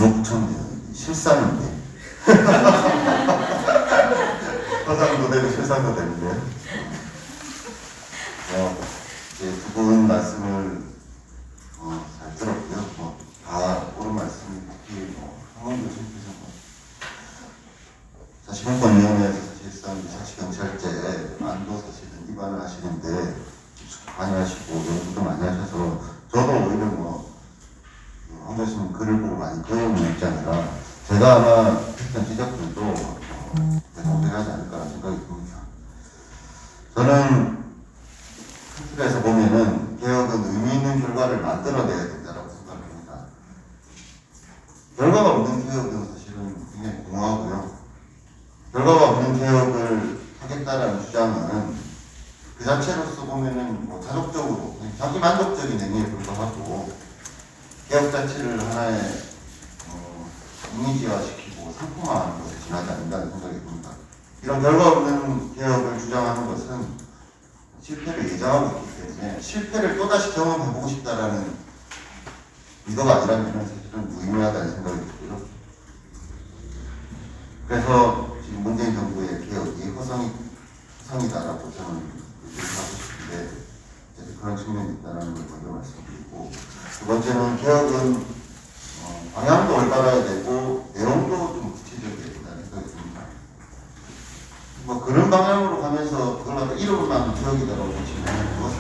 부천이 실상인데 허상도 되고 실상도 되는데 이제 두 분 말씀을 잘 들었고요. 다 옳은 말씀이 특히 황원교 선생님께서 사실인권위원회에서 사실상 사치경찰제 안도 사실은 위반을 하시는데 많이 하시고 연구도 많이 하셔서 저도 오히려 황 교수님 글을 보고 많이 배우는 입장이라 제가 아마 했던 지적들도 대성되하지 않을까라는 생각이 듭니다. 저는 큰 틀에서 보면은 개혁은 의미 있는 결과를 만들어내야 된다고 생각합니다. 결과가 없는 개혁은 사실은 굉장히 공허하고요. 결과가 없는 개혁을 하겠다라는 주장은 그 자체로서 보면은 자족적으로 자기 만족적인 행위에 불과하고 개혁 자체를 하나의 이미지화시키고 상품화하는 것에 지나지 않는다는 생각이 듭니다. 이런 결과 없는 개혁을 주장하는 것은 실패를 예정하고 있기 때문에 실패를 또다시 경험해보고 싶다라는 의도가 아니라면 사실은 무의미하다는 생각이 들고요. 그래서 지금 문재인 정부의 개혁이 허상이다라고 저는 얘기하고 싶은데 그런 측면이 있다는 걸 먼저 말씀드리고, 두 번째는 개혁은 방향도 올바라야 되고 내용도 좀 구체적이어야 된다는 생각이 듭니다. 그런 방향으로 가면서 그걸 갖다 이름만 개혁이다라고 보시면 그것은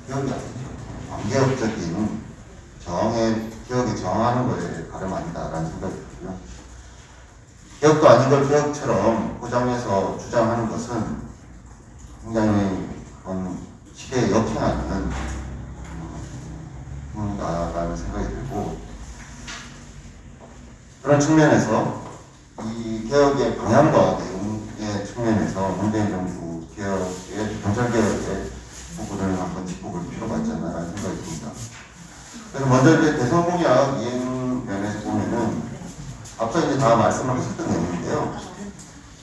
개혁이 아니죠. 반개혁적인 개혁에 저항하는 거에 가름 아니다라는 생각이 들고요. 개혁도 아닌 걸 개혁처럼 포장해서 주장하는 것은 굉장히 시대에 역행하는 라는 생각이 들고, 그런 측면에서 이 개혁의 방향과 내용의 측면에서 문재인 정부 개혁의 경찰개혁의 부분을 한번 짚어볼 필요가 있지 않나라는 생각이 듭니다. 그래서 먼저 이제 대선 공약 이행 면에서 보면은 앞서 이제 다 말씀을 하셨던 내용인데요.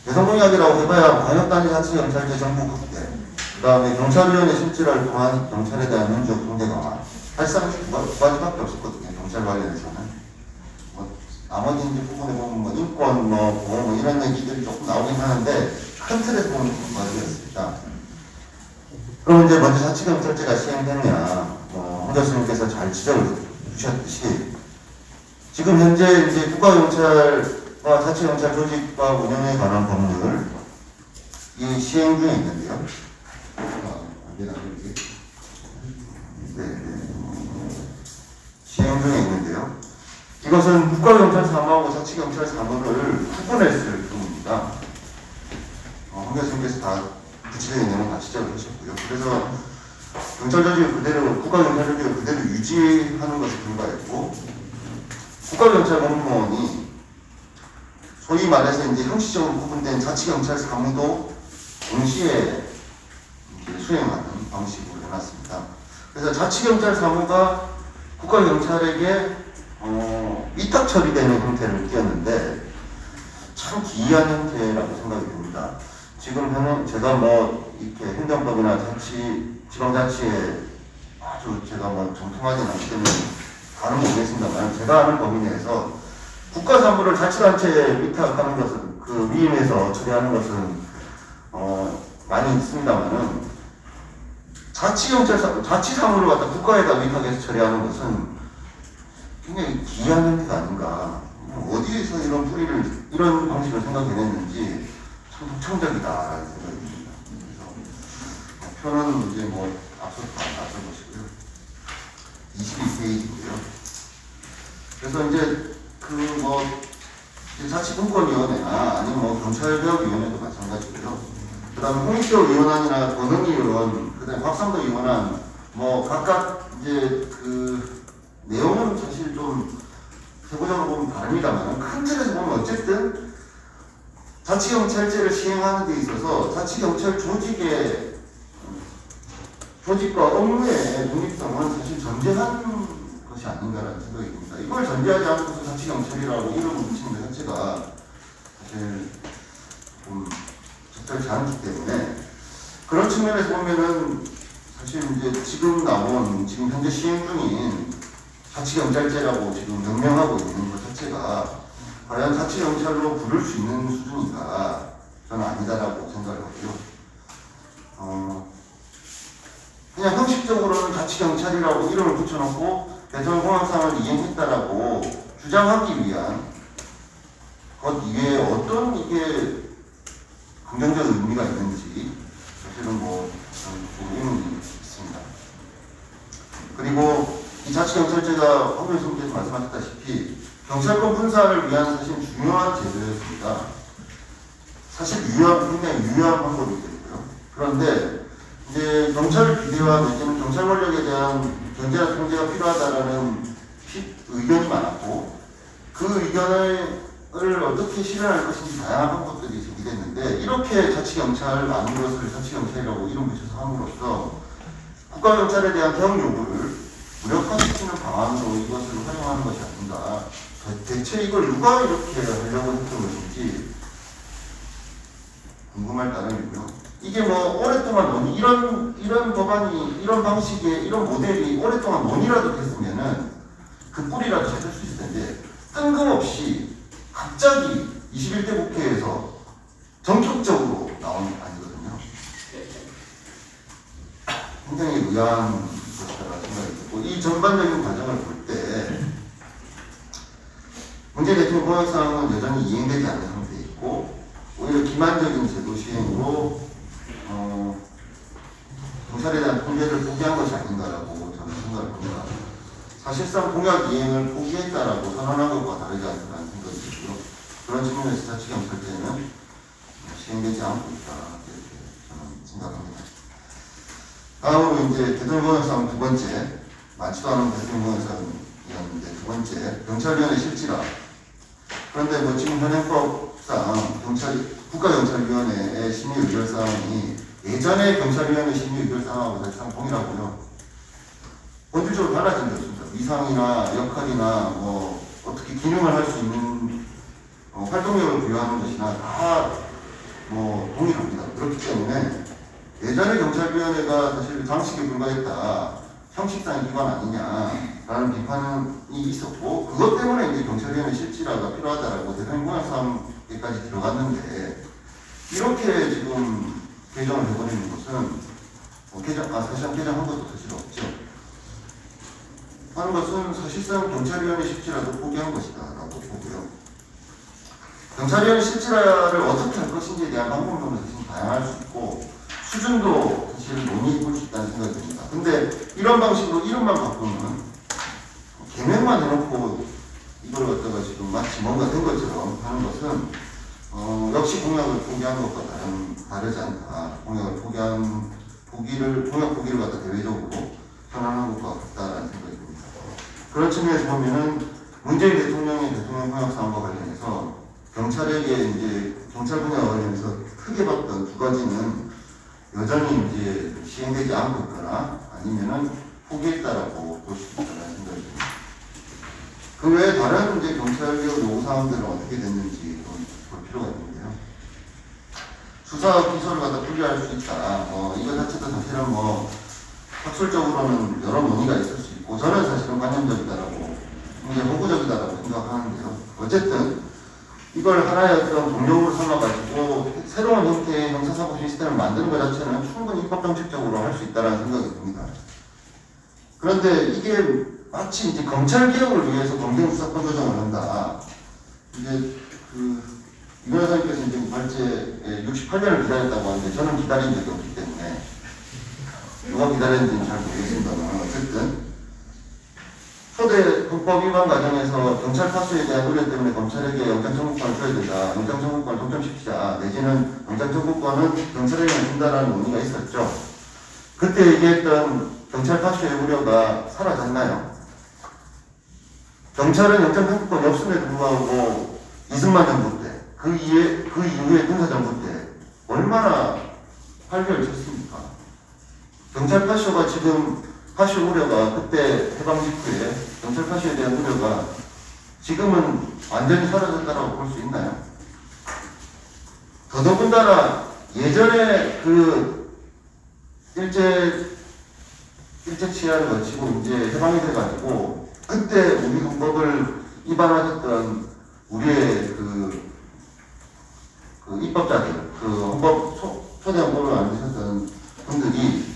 대선 공약이라고 해봐야 광역단위자치경찰제 정부 확대, 그 다음에 경찰위원회 실질을 통한 경찰에 대한 민주적 통제 강화, 사실상 두 가지밖에 없었거든요. 경찰 관련해서는. 나머지 이제 부분에 보면 인권, 보호 이런 얘기들이 조금 나오긴 하는데 큰 틀에서 보면 두 가지였습니다. 그럼 이제 먼저 자치경찰제가 시행됐냐, 황 교수님께서 잘 지적을 주셨듯이 지금 현재 이제 국가경찰과 자치경찰 조직과 운영에 관한 법률 이 시행 중에 있는데요. 시행 중에 있는데요. 이것은 국가경찰 사무하고 자치경찰 사무를 구분했을 뿐입니다. 황 교수님께서 다 구체적인 내용 다 지적을 하셨고요. 그래서 경찰 조직을 그대로, 국가경찰 조직을 그대로 유지하는 것에 불과했고, 국가경찰 공무원이 소위 말해서 이제 형식적으로 구분된 자치경찰 사무도 동시에 수행하는 방식으로 해놨습니다. 그래서 자치경찰 사무가 국가경찰에게 위탁 처리되는 형태를 띄었는데 참 기이한 형태라고 생각이 듭니다. 지금 제가 이렇게 행정법이나 지방자치에 아주 제가 정통하진 않기 때문에 다른 모르겠습니다만, 제가 아는 범위 내에서 국가사무를 자치단체에 위탁하는 것은, 그 위임해서 처리하는 것은 많이 있습니다만은 자치사무를 갖다 국가에다 위탁해서 처리하는 것은 굉장히 기이한 형태가 아닌가. 어디에서 이런 방식을 생각해냈는지 참 독창적이다라는 생각이 듭니다. 그래서 표는 이제 앞서 보시고요. 22페이지고요. 그래서 이제 자치분권위원회나 아니면 경찰개혁위원회도 마찬가지고요. 그 다음에 홍익표 위원안이나 권은희 의원, 그 다음에 곽상도 위원안, 각각 이제 내용은 사실 좀 세부적으로 보면 다릅니다만, 큰 틀에서 보면 어쨌든 자치경찰제를 시행하는 데 있어서 자치경찰 조직과 업무의 독립성은 사실 전제하는 것이 아닌가라는 생각이 듭니다. 이걸 전제하지 않고서 자치경찰이라고 이름을 붙이는 것 자체가 사실 좀 적절치 않기 때문에, 그런 측면에서 보면은 사실 이제 지금 현재 시행 중인 자치경찰제라고 지금 명명하고 있는 것 자치경찰로 부를 수 있는 수준인가? 저는 아니다라고 생각을 하고요. 그냥 형식적으로는 자치경찰이라고 이름을 붙여놓고 대통령 공약상을 이행했다라고 주장하기 위한 것 이게 어떤 이게 긍정적 의미가 있는지 사실은 뭐 의문이 있습니다. 그리고 이 자치경찰제가 황교안 선생님께서 말씀하셨다시피 경찰권 분산을 위한 사실 중요한 제도였습니다. 사실 굉장히 유효한 방법이 되고요. 그런데 이제 경찰 비대화 내지는 경찰 권력에 대한 견제나 통제가 필요하다라는 의견이 많았고 그 의견을 어떻게 실현할 것인지 다양한 방법들이 제기됐는데 이렇게 자치경찰 많은 것을 자치경찰이라고 이름 붙여서 함으로써 국가경찰에 대한 개혁 요구를 무력화시키는 방안으로 이것을 활용하는 것이 아닌가. 대체 이걸 누가 이렇게 하려고 했던 것인지 궁금할 따름이고요. 이게 뭐 오랫동안 이런 법안이 이런 방식의 이런 모델이 오랫동안 논의라도 됐으면은 그 뿌리라도 찾을 수 있을 텐데 뜬금없이 갑자기 21대 국회에서 전격적으로 나온 아니거든요. 굉장히 의아한 것이라는 생각이 들고 이 전반적인 과정을 볼 때 문재인 대통령 공약사항은 여전히 이행되지 않는 상태에 있고 오히려 기만적인 제도 시행으로 경찰에 대한 통제를 포기한 것이 아닌가라고 저는 생각을 합니다. 사실상 공약 이행을 포기했다라고 선언한 것과 다르지 않다는 생각이 들고요. 그런 측면에서 자치경찰제는 시행되지 않고 있다 이렇게 저는 생각합니다. 다음으로 이제 대통령 공약사항 두 번째, 많지도 않은 대통령 공약사항이었는데 두 번째, 경찰위원회 실질화. 그런데 뭐 지금 현행법상 국가경찰위원회의 심의 의결사항이 예전의 경찰위원회 심의 의결사항하고 사실상 동일하고요. 본질적으로 달라진 게 없습니다. 위상이나 역할이나 뭐 어떻게 기능을 할 수 있는 활동력을 부여하는 것이나 다 뭐 동일합니다. 그렇기 때문에 예전의 경찰위원회가 사실 장식에 불과했다. 형식상의 기관 아니냐라는 비판이 있었고 그것 때문에 이제 경찰위원회 실질화가 필요하다라고 대통령 공약사항에까지 들어갔는데 이렇게 지금 개정을 해버리는 것은 사실상 개정한 것도 사실 없죠. 하는 것은 사실상 경찰위원회 실질화도 포기한 것이다 라고 보고요. 경찰위원회 실질화를 어떻게 할 것인지에 대한 방법론은 사실 다양할 수 있고 수준도 사실 논의해 볼 수 있다는 생각이 듭니다. 근데 이런 방식으로 이름만 바꾸면 개명만 해놓고 이걸 갖다가 지금 마치 뭔가 된 것처럼 하는 것은 역시 공약을 포기한 것과 다르지 않다. 공약을 공약 포기를 갖다 대외적으로 선언한 것과 같다라는 생각이 듭니다. 그런 측면에서 보면은 문재인 대통령의 대통령 공약 사항과 관련해서 경찰에게 이제 경찰 공약과 관련해서 크게 봤던 두 가지는 여전히 이제 시행되지 않고 있거나 아니면은 포기했다라고 볼 수 있다는 생각이 듭니다. 그 외에 다른 이제 경찰개혁 요구사항들은 어떻게 됐는지 볼 필요가 있는데요. 수사 기소를 갖다 분리할 수 있다. 이거 자체도 사실은 학술적으로는 여러 논의가 있을 수 있고 저는 사실은 관념적이다라고 굉장히 호구적이다라고 생각하는데요. 어쨌든 이걸 하나의 어떤 동력으로 삼아가지고 새로운 형태의 형사사법 시스템을 만드는 것 자체는 충분히 입법정책적으로 할 수 있다는 생각이 듭니다. 그런데 이게 마치 이제 검찰개혁을 위해서 검경수사권 조정을 한다. 이제 이 변호사님께서 이제 발제에 68년을 기다렸다고 하는데 저는 기다린 적이 없기 때문에 누가 기다렸는지는 잘 모르겠습니다만 어쨌든 초대 헌법 위반 과정에서 경찰 파수에 대한 우려 때문에 검찰에게 영장청구권을 줘야 된다. 영장청구권을 독점시키자. 내지는 영장청구권은 경찰에게만 준다라는 논의가 있었죠. 그때 얘기했던 경찰 파수의 우려가 사라졌나요? 경찰은 영장청구권이 없음에도 불구하고 이승만 정부 때, 그 이후에 군사정부 때 얼마나 활개를 쳤습니까? 경찰 파쇼가 지금 파쇼 우려가 그때 해방 직후에 경찰 파쇼에 대한 우려가 지금은 완전히 사라졌다고 볼 수 있나요? 더더군다나 예전에 일제 치하를 거치고 이제 해방이 돼가지고 그때 우리 헌법을 위반하셨던 우리의 그 입법자들, 그 헌법 초대 헌법을 만드셨던 분들이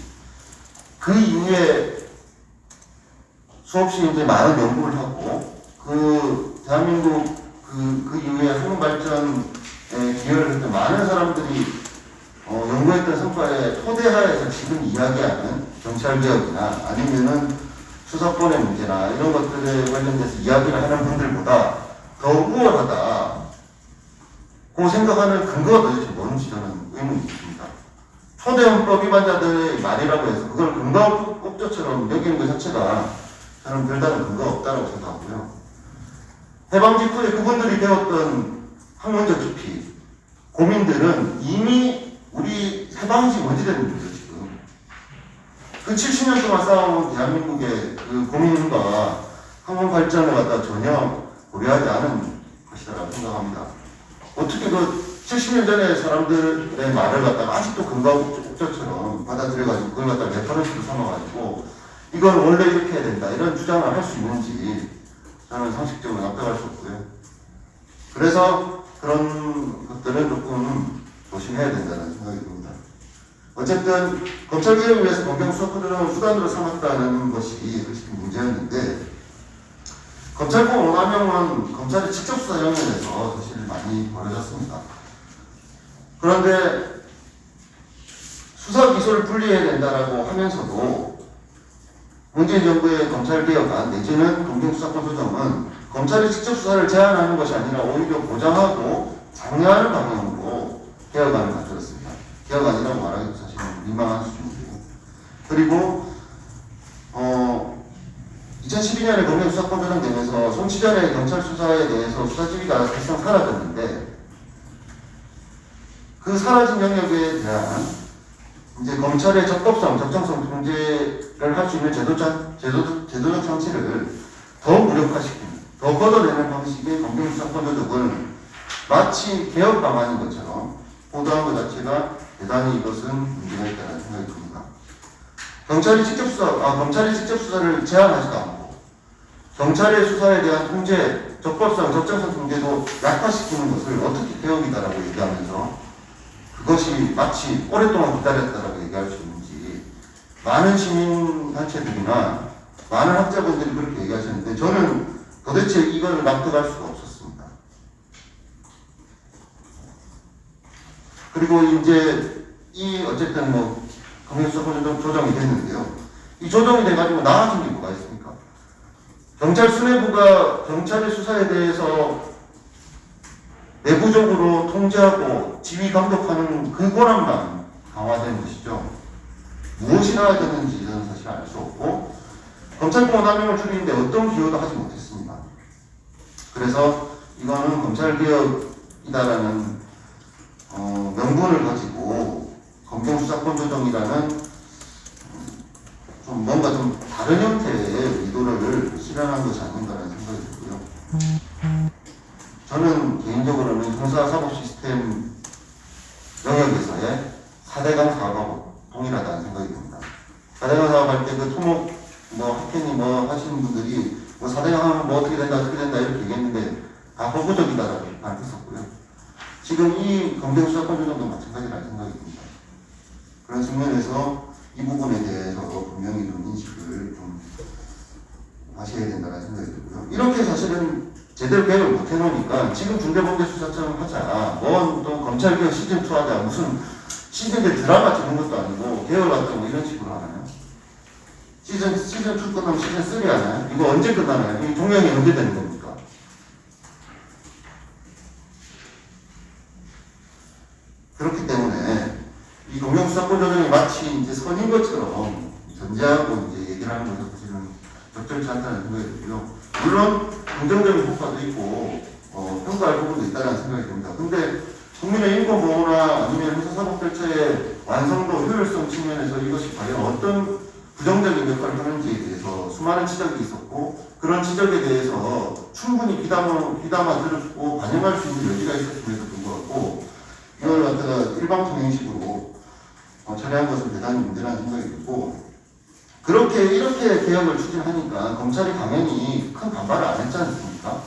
그 이후에 수없이 이제 많은 연구를 하고 그 대한민국 그 이후에 한국 발전에 기여를 했던 많은 사람들이 연구했던 성과에 토대하에서 지금 이야기하는 경찰개혁이나 아니면은 수사권의 문제나 이런 것들에 관련돼서 이야기를 하는 분들보다 더 우월하다 고 생각하는 근거가 도대체 뭔지 저는 의문이 있습니다. 초대 헌법 위반자들의 말이라고 해서 그걸 근거 꼭지처럼 여기는 것 자체가 저는 별다른 근거가 없다고 생각하고요. 해방 직후에 그분들이 배웠던 학문적 깊이, 고민들은 이미 우리 해방이 언제 됐는데요, 지금. 그 70년 동안 쌓아온 대한민국의 그 고민과 학문 발전을 갖다 전혀 고려하지 않은 것이라고 생각합니다. 어떻게 그 70년 전에 사람들의 말을 갖다가 아직도 근거국적처럼 받아들여가지고 그걸 갖다가 레퍼런스로 삼아가지고 이건 원래 이렇게 해야 된다 이런 주장을 할 수 있는지 저는 상식적으로 납득할 수 없고요. 그래서 그런 것들은 조금 조심해야 된다는 생각이 듭니다. 어쨌든 검찰개혁을 위해서 검경수사권을 수단으로 삼았다는 것이 솔직히 문제였는데 검찰권 오남용은 검찰의 직접 수사 영역에서 사실 많이 벌어졌습니다. 그런데 수사 기소를 분리해야 된다라고 하면서도 문재인 정부의 검찰개혁안 내지는 검경수사권 조정은 검찰이 직접 수사를 제한하는 것이 아니라 오히려 보장하고 장려하는 방향으로 개혁안을 만들었습니다. 개혁안이라고 말하기도 사실은 민망한 수준이고요. 그리고 2012년에 검경수사권 조정되면서 송치전의 경찰 수사에 대해서 수사지휘가 사실상 사라졌는데 그 사라진 영역에 대한 이제 검찰의 적법성, 적정성 통제를 할 수 있는 제도적 장치를 더 무력화시키는, 더 걷어내는 방식의 검경수사권 조정을 마치 개혁 방안인 것처럼 보도한 것 자체가 대단히 이것은 문제가 있다는 생각이 듭니다. 검찰이 직접 수사를 제한하지도 않고 경찰의 수사에 대한 통제, 적법성, 적정성 통제도 약화시키는 것을 어떻게 개혁이다라고 얘기하면서 그것이 마치 오랫동안 기다렸다라고 얘기할 수 있는지 많은 시민단체들이나 많은 학자분들이 그렇게 얘기하셨는데 저는 도대체 이걸 납득할 수가 없었습니다. 그리고 이제 어쨌든 검경수사권 조정이 됐는데요. 이 조정이 돼가지고 나아진 게 뭐가 있습니까? 경찰 수뇌부가 경찰의 수사에 대해서 내부적으로 통제하고 지휘 감독하는 그 권한만 강화된 것이죠. 무엇이 나와야 되는지 저는 사실 알 수 없고 검찰권 오남용을 줄이는데 어떤 기여도 하지 못했습니다. 그래서 이거는 검찰개혁이다라는 명분을 가지고 검경수사권 조정이라는 좀 뭔가 좀 다른 형태의 의도를 실현한 것이 아닌가라는 생각이 들고요. 저는 개인적으로는 형사사법 시스템 영역에서의 4대강 사업하고 동일하다는 생각이 듭니다. 4대강 사업할 때 그 토목 학회니 하시는 분들이 4대강 하면 어떻게 된다 이렇게 얘기했는데 다 허구적이다라고 말했었고요. 지금 이 검경수사권 조정도 마찬가지라는 생각이 듭니다. 그런 측면에서 이 부분에 대해서 분명히 좀 인식을 좀 하셔야 된다는 생각이 들고요. 이렇게 사실은 제대로 개혁을 못 해놓으니까 지금 중대범죄수사처럼 하자, 또 검찰개혁 시즌2 하자, 무슨 시즌 드라마 찍는 것도 아니고 개혁을 갖다 이런 식으로 하나요? 시즌2 끝나면 시즌3 하나요? 이거 언제 끝나나요? 이 종영이 언제 되는 겁니까? 그렇기 때문에 이 검경수사권 조정이 마치 이제 선인 것처럼 전제하고 이제 얘기를 하는 것은 사실은 적절치 않다는 생각이 들고요. 물론 긍정적인 효과도 있고 평가할 부분도 있다는 생각이 듭니다. 근데 국민의 인권보호나 아니면 형사사법절차의 완성도, 효율성 측면에서 이것이 과연 어떤 부정적인 역할을 하는지에 대해서 수많은 지적이 있었고 그런 지적에 대해서 충분히 귀담아 들어주고 반영할 수 있는 여지가 있었음에도 불구하고 이걸 갖다가 일방통 형식으로 처리한 것은 대단히 문제라는 생각이 들고 이렇게 개혁을 추진하니까 검찰이 당연히 큰 반발을 안 했지 않습니까?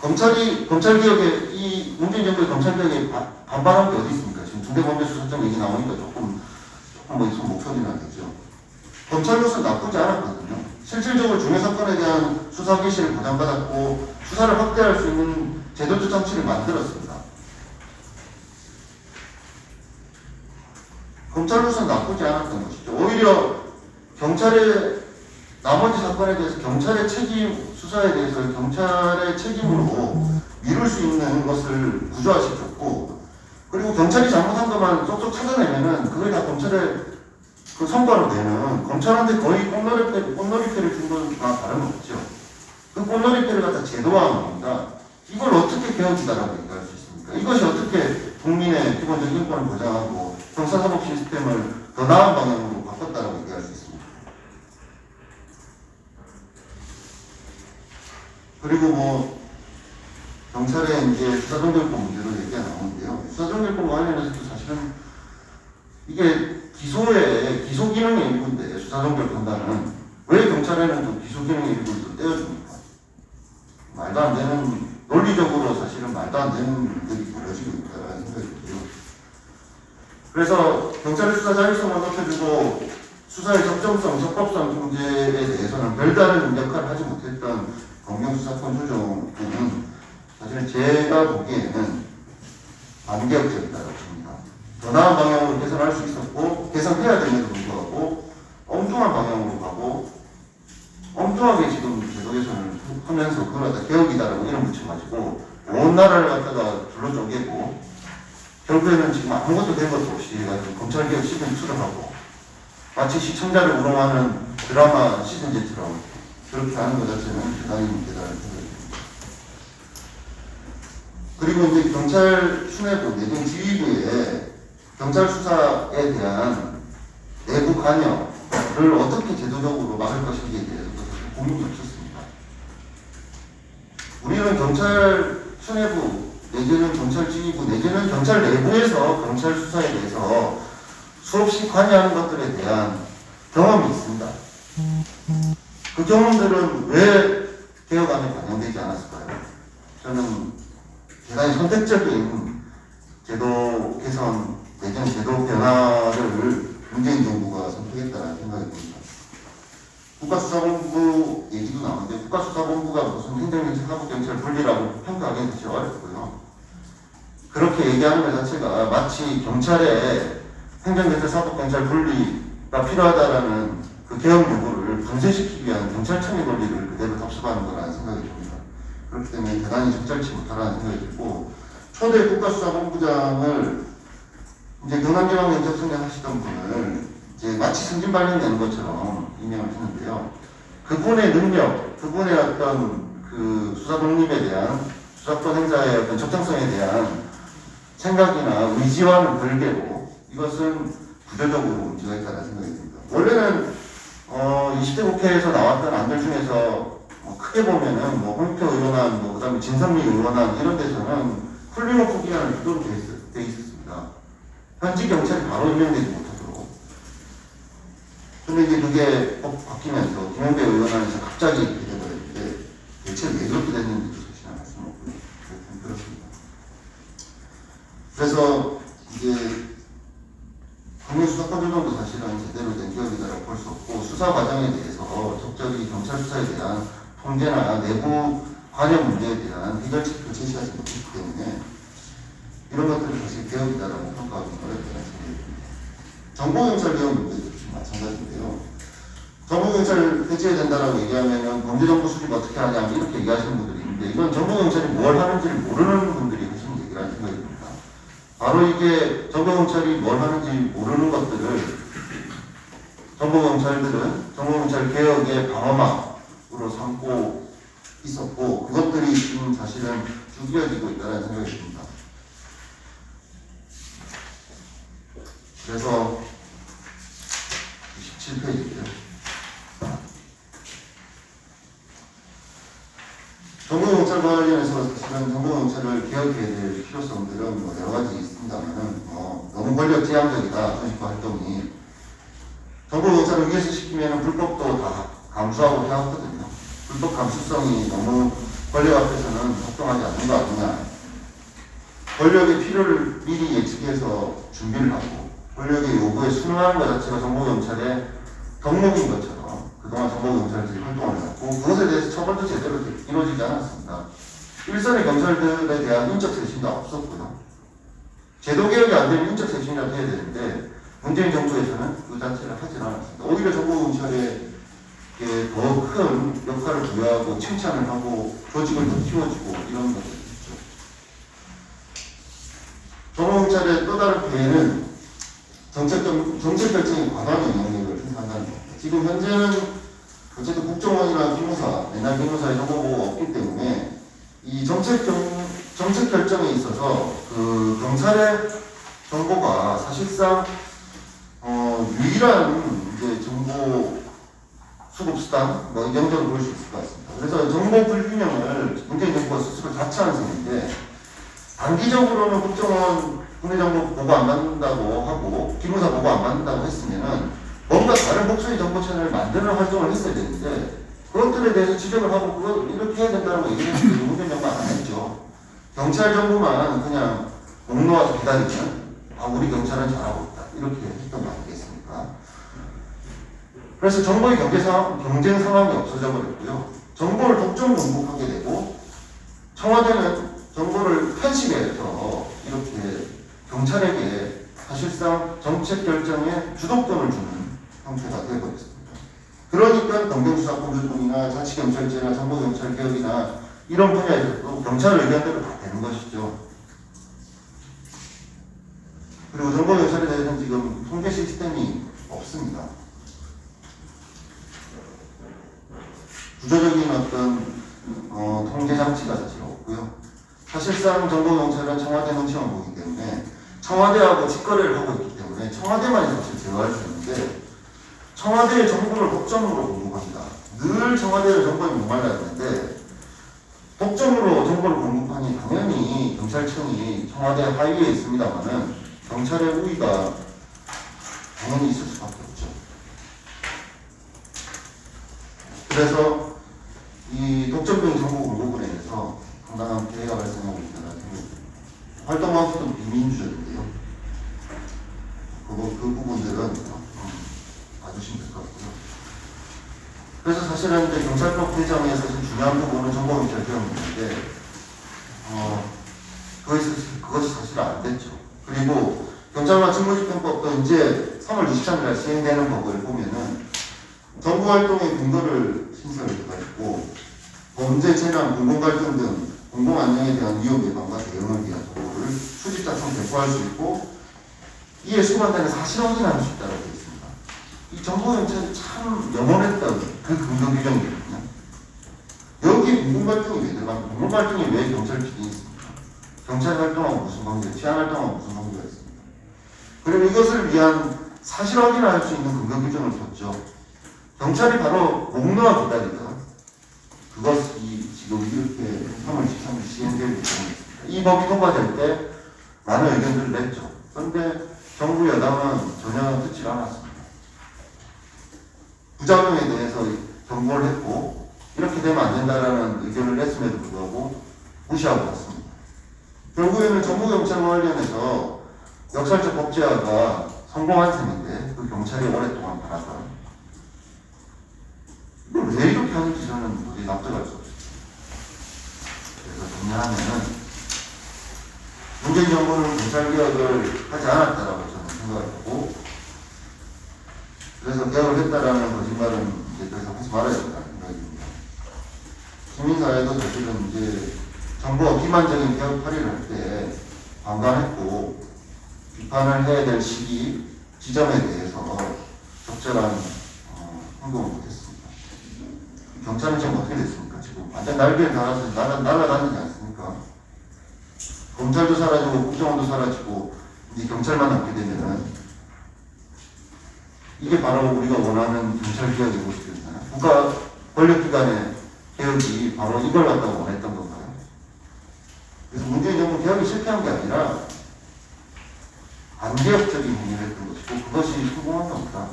검찰 개혁에, 이 문재인 정부의 검찰 개혁에 반발한 게 어디 있습니까? 지금 중대범죄수사청 얘기 나오니까 조금 뭐 목소리나 되죠. 검찰로서 나쁘지 않았거든요. 실질적으로 중요 사건에 대한 수사 개시를 보장받았고 수사를 확대할 수 있는 제도적 장치를 만들었습니다. 검찰로서 나쁘지 않았던 것이죠. 오히려 경찰의 나머지 사건에 대해서 경찰의 책임, 수사에 대해서 경찰의 책임으로 미룰 수 있는 것을 구조화시켰고, 그리고 경찰이 잘못한 것만 쏙쏙 찾아내면은 그걸 다 검찰의 그 성과로 내는, 검찰한테 거의 꽃놀이패를 준 거나 다름없죠. 그 꽃놀이패를 갖다 제도화한 겁니다. 이걸 어떻게 개혁이다라고 얘기할 수 있습니까? 이것이 어떻게 국민의 기본적인 인권을 보장하고 형사사법 시스템을 더 나은 방향으로 바꿨다라고 얘기할 수 있습니다. 그리고 뭐 경찰의 이제 수사정결법 문제로 얘기가 나오는데요. 수사정결법 관련해서도 사실은 이게 기소 기능의 일부인데, 수사정결 판단은 왜 경찰에는 또 기소 기능의 일부를 또 떼어줍니까? 말도 안 되는, 논리적으로 사실은 말도 안 되는 일들이 벌어지고 있다는 생각이 들고요. 그래서 경찰의 수사 자율성을 높여주고 수사의 적정성, 적법성 문제에 대해서는 별다른 역할을 하지 못했던 검경수사권 조정은 사실 제가 보기에는 반개혁적이다라고 봅니다. 더 나은 방향으로 개선할 수 있었고, 개선해야 됨에도 불구하고 엉뚱한 방향으로 가고 엉뚱하게 지금 제도 개선을 하면서 그걸 갖다 개혁이다라고 이름 붙여가지고 온 나라를 갖다가 둘러 쪼개고 결국에는 지금 아무것도 된 것도 없이 해가지고 검찰개혁 시즌2를 하고 마치 시청자를 우롱하는 드라마 시즌Z처럼 그렇게 하는 것 자체는 대단히 문제다라는 생각이 듭니다. 그리고 이제 경찰 수뇌부 내정 지휘부에 경찰 수사에 대한 내부 관여를 어떻게 제도적으로 막을 것인지에 대해서도 사실 고민이 없었습니다. 우리는 경찰 수뇌부 내지는 경찰 지휘부 내지는 경찰 내부에서 경찰 수사에 대해서 수없이 관여하는 것들에 대한 경험이 있습니다. 그 경험들은 왜 개혁안에 반영되지 않았을까요? 저는 대단히 선택적인 제도 개선 내지는 제도 변화를 문재인 정부가 선택했다는 생각이 듭니다. 국가수사본부 얘기도 나오는데 국가수사본부가 무슨 행정경찰, 사법경찰 분리라고 평가하기는 사실 어렵고요. 그렇게 얘기하는 것 자체가 마치 경찰에 행정경찰, 사법경찰 분리가 필요하다라는 그 개혁 요구를 분쇄시키기 위한 경찰청의 권리를 그대로 답습하는 거라는 생각이 듭니다. 그렇기 때문에 대단히 적절치 못하다는 생각이 들고, 초대 국가수사본부장을 이제 경남지방경찰청장 하시던 분을 이제 마치 승진발령 내는 것처럼 임명을 했는데요. 그분의 능력, 그분의 어떤 그 수사 독립에 대한, 수사권 행사의 어떤 적정성에 대한 생각이나 의지와는 별개로 이것은 구조적으로 문제가 있다는 생각이 듭니다. 원래는 20대 국회에서 나왔던 안들 중에서 크게 보면은 홍익표 의원안, 그다음에 진선미 의원안 이런 데서는 훌륭한 기한을 주도록 돼 있었습니다. 현직 경찰이 바로 임명되지 못하도록. 근데 이제 그게 바뀌면서 김영배 의원안에서 갑자기 이렇게 돼버렸는데 대체 왜 그렇게 됐는지도 사실 알 수는 없고요. 그렇습니다. 그래서 이제 검경수사권 조정도 사실은 제대로 된 기업이다라고 볼 수 없고, 수사 과정에 대해서 적절히 경찰 수사에 대한 통제나 내부 관여 문제에 대한 해결책을 제시하지 못했기 때문에 이런 것들을 사실 개혁이다라고 평가하기 어렵다는 생각이 듭니다. 정보경찰 개혁 문제도 역시 마찬가지인데요. 정보경찰 해체해야 된다라고 얘기하면 범죄정보 수집 어떻게 하냐 이렇게 얘기하시는 분들이 있는데, 이건 정보경찰이 뭘 하는지를 모르는 분들이 하시는 얘기라는 생각이 듭니다. 바로 이게 정보경찰이 뭘 하는지 모르는 것들을 정보경찰들은 정보경찰 개혁의 방어막으로 삼고 있었고, 그것들이 지금 사실은 죽여지고 있다는 생각이 듭니다. 그래서 17페이지인데요. 정보경찰과 관련해서 사실은 정보경찰을 개혁해야 될 필요성들은 여러 가지 있습니다만은 너무 권력지향적이다, 정식화 활동이. 정보경찰을 위해서 시키면 불법도 다 감수하고 해왔거든요. 불법 감수성이 너무 권력 앞에서는 협동하지 않는 거 아니냐. 권력의 필요를 미리 예측해서 준비를 하고 권력의 요구에 순응하는 것 자체가 정보경찰의 덕목인 것처럼 그동안 정보경찰들이 활동을 해왔고 그것에 대해서 처벌도 제대로 이루어지지 않았습니다. 일선의 경찰들에 대한 인적 쇄신도 없었고요. 제도 개혁이 안 되면 인적 쇄신이라도 해야 되는데 문재인 정부에서는 그 자체를 하진 않았습니다. 오히려 정보경찰에 더 큰 역할을 부여하고 칭찬을 하고 조직을 더 키워주고 이런 것들이 있죠. 정보경찰의 또 다른 폐해는 정책 결정에 과도한 영향력을 행사한다는 겁니다. 지금 현재는 어쨌든 국정원이나 기무사, 옛날 기무사의 정보보호가 없기 때문에 이 정책 결정에 있어서 그 경찰의 정보가 사실상 유일한 이제 정보 수급 수단 뭐 이 정도로 볼 수 있을 것 같습니다. 그래서 정보 불균형을 문재인 정부가 스스로 자처한 셈인데 단기적으로는 국정원 국내정보 보고 안 받는다고 하고 기무사 보고 안 받는다고 했으면은 뭔가 다른 목소리 정보 채널을 만드는 활동을 했어야 되는데 그것들에 대해서 지적을 하고 그걸 이렇게 해야 된다는 거 얘기했는데 문재인 정부가 안 했죠. 경찰 정보만 그냥 목 놓아서 기다리면 우리 경찰은 잘하고 있다 이렇게 했던 거 아니겠습니까? 그래서 정보의 경쟁 상황이 없어져 버렸고요. 정보를 독점 공급하게 되고 청와대는 정보를 편식해서 이렇게 경찰에게 사실상 정책 결정에 주도권을 주는 형태가 되어버렸습니다. 그러니까 검경수사권조정이나 자치경찰제나 정보경찰 개혁이나 이런 분야에서도 경찰 의견대로 다 되는 것이죠. 그리고 정보경찰에 대해서는 지금 통계 시스템이 없습니다. 구조적인 어떤 통제 장치가 사실 없고요. 사실상 정보경찰은 청와대 눈치만 보기 때문에 청와대하고 직거래를 하고 있기 때문에 청와대만이 사실 제어할 수 있는데 청와대의 정보를 독점으로 공급합니다. 늘 청와대의 정보에 목말라 있는데 독점으로 정보를 공급하니 당연히 경찰청이 청와대 하위에 있습니다만은 경찰의 우위가 당연히 있을 수밖에 없죠. 그래서 이 독점적인 정보 공급으로 인해서 상당한 피해가 발생하고 있다는 생각입니다. 활동 방식은 비민주적인데요. 그 부분들은 봐주시면 될 것 같고요. 그래서 사실은 이제 경찰법 개정에 사실 중요한 부분은 정보경찰 개혁인데 그것이 사실 안 됐죠. 그리고 경찰관 직무집행법도 이제 3월 23일 시행되는 법을 보면은 정부활동의 근거를 신설해가지고 범죄, 재난, 공공갈등 등 공공안녕에 대한 위험 예방과 대응을 위한 정보를 수집 작성 배포할 수 있고 이에 수반되는 사실 확인할 수 있다고 되어 있습니다. 이 정보경찰이 참 영원했던 그 근거 규정이거든요. 여기 공공갈등이 왜 들어가면 공공갈등이 왜 경찰 기준이 있습니까? 경찰 활동하고 무슨 관계, 치안 활동하고 무슨 관계가 있습니까? 그리고 이것을 위한 사실 확인할 수 있는 근거 규정을 뒀죠. 경찰이 바로 목 놓아 기다리던 그것이 지금 이렇게 3월 13일 시행될 예정입니다. 이 법이 통과될 때 많은 의견들을 냈죠. 그런데 정부 여당은 전혀 듣지 않았습니다. 부작용에 대해서 경고를 했고 이렇게 되면 안 된다라는 의견을 냈음에도 불구하고 무시하고 갔습니다. 결국에는 정부경찰 관련해서 역설적 법제화가 성공한 셈인데 그 경찰이 오랫동안 바랐던 이걸 왜 이렇게 하는지 저는 도저히 납득할 수 없습니다. 그래서 정리하면은 문재인 정부는 경찰개혁을 하지 않았다라고 저는 생각을 하고 그래서 개혁을 했다라는 거짓말은 이제 더 이상 하지 말아야 된다는 생각입니다. 시민사회도 사실은 이제 정부가 기만적인 개혁 발의를 할 때 방관했고 비판을 해야 될 시기, 지점에 대해서 적절한 행동을 못했습니다. 경찰은 지금 어떻게 됐습니까? 지금 완전 날개를 달아서 날아다니지 않습니까? 검찰도 사라지고 국정원도 사라지고 이제 경찰만 남게 되면은 이게 바로 우리가 원하는 경찰 개혁의 모습이잖아요. 국가 권력기관의 개혁이 바로 이걸 갖다가 원했던 건가요? 그래서 문재인 정부 개혁이 실패한 게 아니라 반개혁적인 행위를 했던 것이고 그것이 성공한 겁니다.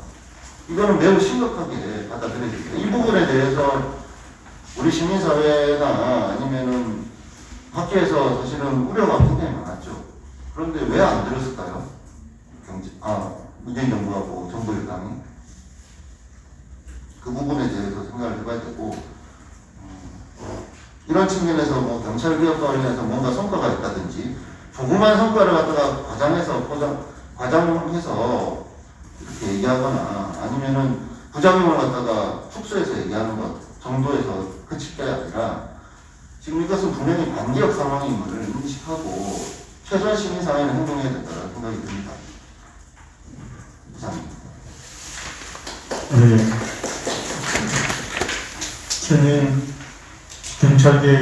이거는 매우 심각하게 받아들여야 됩니다. 이 부분에 대해서 우리 시민사회나 아니면은 학교에서 사실은 우려가 굉장히 많았죠. 그런데 왜 안 들었을까요? 문재인 정부하고 정부 여당이 그 부분에 대해서 생각을 해봐야 되고, 이런 측면에서 뭐 경찰 개혁과 관련해서 뭔가 성과가 있다든지 조그만 성과를 갖다가 과장해서 이렇게 얘기하거나 아니면은 부작용을 갖다가 축소해서 얘기하는 것 정도에서 그칠 게 아니라 지금 이것은 분명히 반기업 상황임을 인식하고 최소한 시민사회는 행동해야 된다는 생각이 듭니다. 이상입니다. 네. 현행 경찰계